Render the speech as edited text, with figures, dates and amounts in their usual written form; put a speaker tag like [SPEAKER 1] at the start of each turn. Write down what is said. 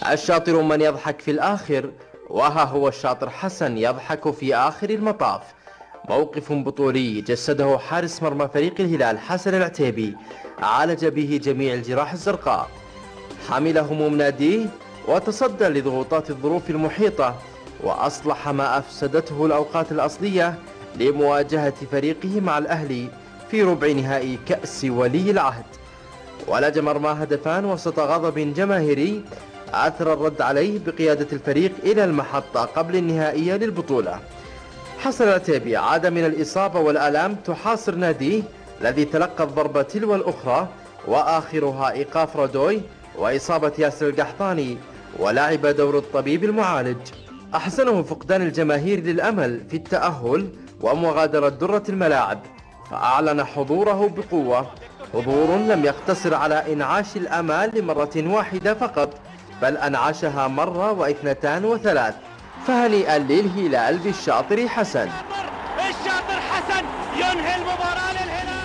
[SPEAKER 1] الشاطر من يضحك في الآخر، وها هو الشاطر حسن يضحك في آخر المطاف. موقف بطولي جسده حارس مرمى فريق الهلال حسن العتيبي، عالج به جميع الجراح الزرقاء، حمل هموم ناديه وتصدى لضغوطات الظروف المحيطة، وأصلح ما أفسدته الأوقات الأصلية لمواجهة فريقه مع الأهلي في ربع نهائي كأس ولي العهد. ولج مرمى هدفان وسط غضب جماهيري أثر الرد عليه بقيادة الفريق إلى المحطة قبل النهائية للبطولة. حسن العتيبي عاد من الإصابة والآلام تحاصر ناديه الذي تلقى الضربة تلو الأخرى، وآخرها إيقاف رادوي وإصابة ياسر القحطاني، ولعب دور الطبيب المعالج. أحسنه فقدان الجماهير للأمل في التأهل ومغادرة درة الملاعب، فأعلن حضوره بقوة، حضور لم يقتصر على إنعاش الأمال لمرة واحدة فقط، بل أنعشها مرة واثنتان وثلاث. فهنيئا للهلال بالشاطر حسن.
[SPEAKER 2] الشاطر حسن ينهي المباراة للهلال.